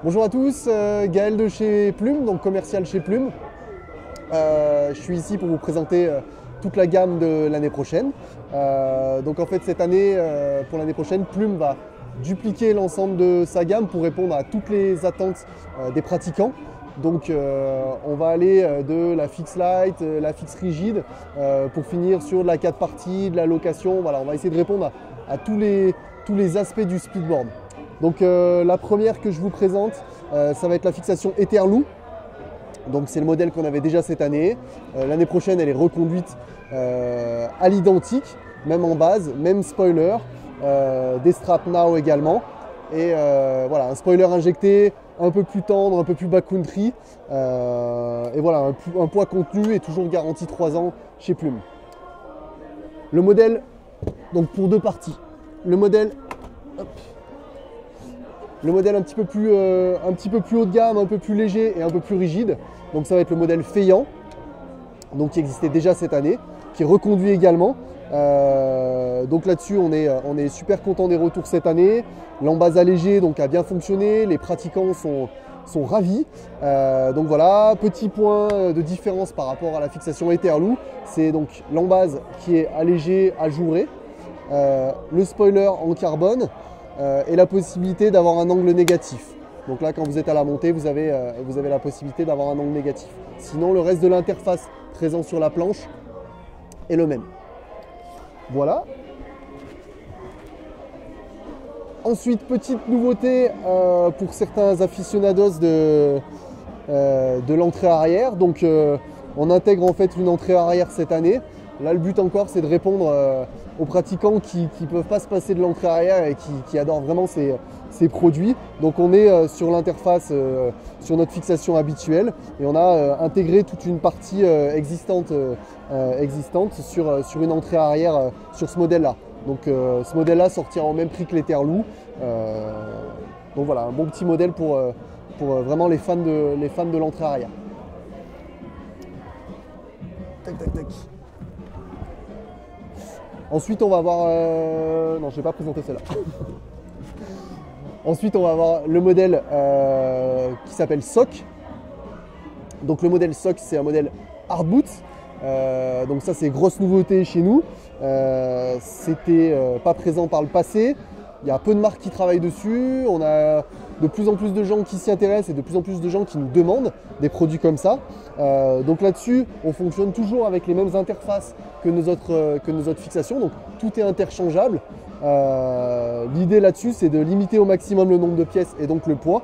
Bonjour à tous, Gaël de chez Plume, donc commercial chez Plume. Je suis ici pour vous présenter toute la gamme de l'année prochaine. Donc en fait cette année, pour l'année prochaine, Plume va dupliquer l'ensemble de sa gamme pour répondre à toutes les attentes des pratiquants. Donc on va aller de la fixe light, la fixe rigide, pour finir sur de la 4 parties, de la location. Voilà, on va essayer de répondre à tous les aspects du speedboard. Donc la première que je vous présente, ça va être la fixation Eterloo. Donc c'est le modèle qu'on avait déjà cette année. L'année prochaine, elle est reconduite à l'identique, même en base, même spoiler, des straps now également. Et voilà, un spoiler injecté, un peu plus tendre, un peu plus backcountry. Et voilà, un poids contenu et toujours garanti 3 ans chez Plume. Le modèle, donc pour 2 parties. Le modèle, hop, le modèle un petit peu plus haut de gamme, un peu plus léger et un peu plus rigide. Donc ça va être le modèle Feian, donc qui existait déjà cette année, qui est reconduit également. Donc là-dessus, on est super content des retours cette année. L'embase allégée donc a bien fonctionné, les pratiquants sont ravis. Donc voilà, petit point de différence par rapport à la fixation Eterloo, c'est donc l'embase qui est allégée, ajourée, le spoiler en carbone et la possibilité d'avoir un angle négatif. Donc là, quand vous êtes à la montée, vous avez la possibilité d'avoir un angle négatif. Sinon, le reste de l'interface présent sur la planche est le même. Voilà. Ensuite, petite nouveauté pour certains aficionados de l'entrée arrière. Donc, on intègre en fait une entrée arrière cette année. Là, le but encore, c'est de répondre aux pratiquants qui ne peuvent pas se passer de l'entrée arrière et qui adorent vraiment ces produits. Donc, on est sur l'interface, sur notre fixation habituelle, et on a intégré toute une partie existante sur une entrée arrière sur ce modèle-là. Donc, ce modèle-là sortira au même prix que l'Eterloo. Donc voilà, un bon petit modèle pour vraiment les fans de l'entrée arrière. Tac, tac, tac. Ensuite, on va avoir... Non, je ne vais pas présenter celle-là. Ensuite, on va avoir le modèle qui s'appelle SOC. Donc le modèle SOC, c'est un modèle hard boot. Donc ça, c'est grosse nouveauté chez nous. C'était pas présent par le passé. Il y a peu de marques qui travaillent dessus. On a de plus en plus de gens qui s'y intéressent et de plus en plus de gens qui nous demandent des produits comme ça. Donc là-dessus, on fonctionne toujours avec les mêmes interfaces que nos autres fixations. Donc tout est interchangeable. L'idée là-dessus, c'est de limiter au maximum le nombre de pièces et donc le poids.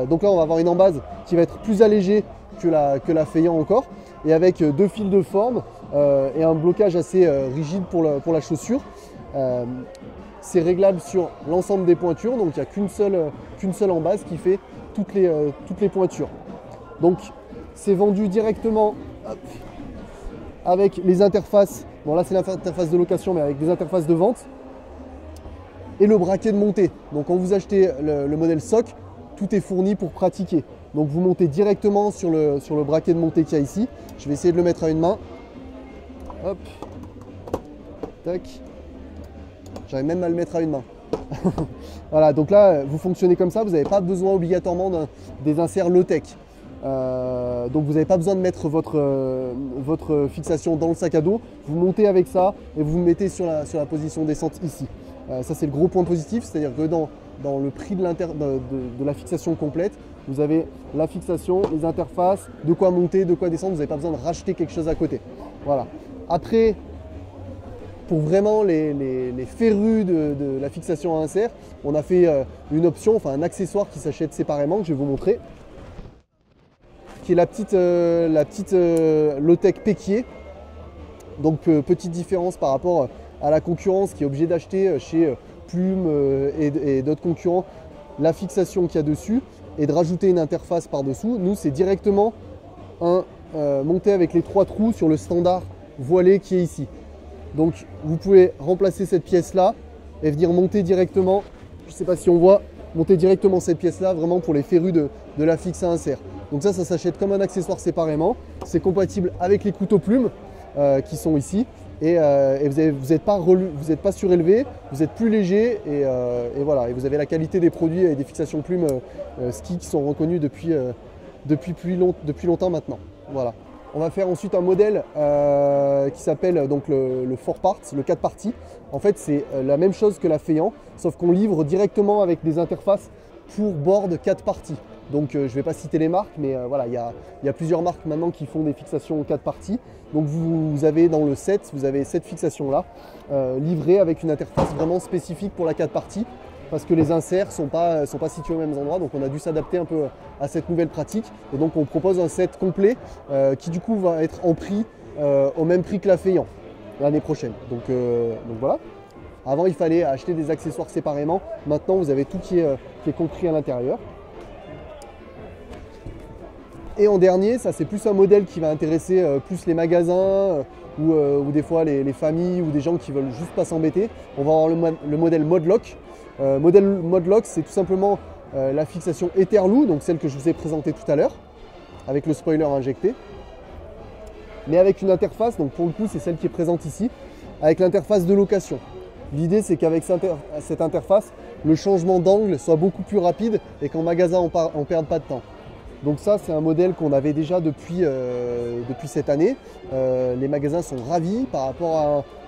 Donc là, on va avoir une embase qui va être plus allégée que la Feian encore, et avec 2 fils de forme et un blocage assez rigide pour la chaussure. C'est réglable sur l'ensemble des pointures, donc il n'y a qu'une seule embase qui fait toutes les pointures. Donc c'est vendu directement avec les interfaces. Bon là c'est l'interface de location, mais avec des interfaces de vente et le braquet de montée. Donc quand vous achetez le modèle SOC, tout est fourni pour pratiquer. Donc vous montez directement sur le braquet de montée qu'il y a ici. Je vais essayer de le mettre à une main. Hop. Tac. J'arrive même à le mettre à une main. Voilà, donc là, vous fonctionnez comme ça. Vous n'avez pas besoin obligatoirement des inserts low-tech. Donc vous n'avez pas besoin de mettre votre fixation dans le sac à dos. Vous montez avec ça et vous vous mettez sur la position descente ici. Ça, c'est le gros point positif. C'est-à-dire que dans le prix de la fixation complète, vous avez la fixation, les interfaces, de quoi monter, de quoi descendre. Vous n'avez pas besoin de racheter quelque chose à côté. Voilà. Après, pour vraiment les férus de la fixation à insert, on a fait une option, enfin un accessoire qui s'achète séparément, que je vais vous montrer, qui est la petite low-tech Péquier. Donc petite différence par rapport à la concurrence qui est obligée d'acheter chez Plume et d'autres concurrents la fixation qu'il y a dessus et de rajouter une interface par-dessous. Nous, c'est directement monté avec les 3 trous sur le standard voilé qui est ici. Donc vous pouvez remplacer cette pièce-là et venir monter directement, je ne sais pas si on voit, monter directement cette pièce-là vraiment pour les férus de la fixe à insert. Donc ça s'achète comme un accessoire séparément. C'est compatible avec les couteaux plumes qui sont ici. et vous n'êtes pas surélevé, vous êtes plus léger et voilà. Et vous avez la qualité des produits et des fixations plumes ski qui sont reconnus depuis longtemps maintenant. Voilà. On va faire ensuite un modèle qui s'appelle donc le 4 parts, le 4 parties. En fait, c'est la même chose que la Feian, sauf qu'on livre directement avec des interfaces pour board 4 parties. Donc je ne vais pas citer les marques, mais voilà, il y a plusieurs marques maintenant qui font des fixations 4 parties. Donc vous avez dans le set, vous avez cette fixation-là, livrée avec une interface vraiment spécifique pour la 4 parties, parce que les inserts ne sont pas situés aux mêmes endroits, donc on a dû s'adapter un peu à cette nouvelle pratique. Et donc on propose un set complet qui du coup va être en prix au même prix que la Feian l'année prochaine. Donc voilà. Avant il fallait acheter des accessoires séparément, maintenant vous avez tout qui est compris à l'intérieur. Et en dernier, ça c'est plus un modèle qui va intéresser plus les magasins ou des fois les familles ou des gens qui veulent juste pas s'embêter. On va avoir le modèle Modlock. Modèle Modlock, c'est tout simplement la fixation Etherloo, donc celle que je vous ai présentée tout à l'heure, avec le spoiler injecté. Mais avec une interface, donc pour le coup c'est celle qui est présente ici, avec l'interface de location. L'idée c'est qu'avec cette interface, le changement d'angle soit beaucoup plus rapide et qu'en magasin on ne perde pas de temps. Donc ça c'est un modèle qu'on avait déjà depuis cette année. Les magasins sont ravis par rapport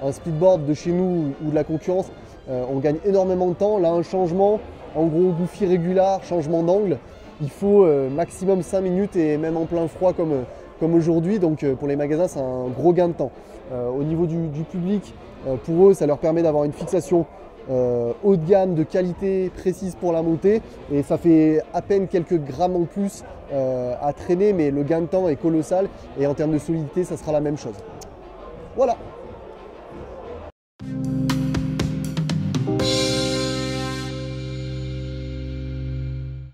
à un speedboard de chez nous ou de la concurrence. On gagne énormément de temps. Là un changement, en gros goofy régular, changement d'angle, il faut maximum 5 minutes et même en plein froid comme aujourd'hui. Donc pour les magasins c'est un gros gain de temps. Au niveau du public, pour eux ça leur permet d'avoir une fixation haut de gamme, de qualité précise pour la montée, et ça fait à peine quelques grammes en plus à traîner, mais le gain de temps est colossal et en termes de solidité ça sera la même chose. Voilà.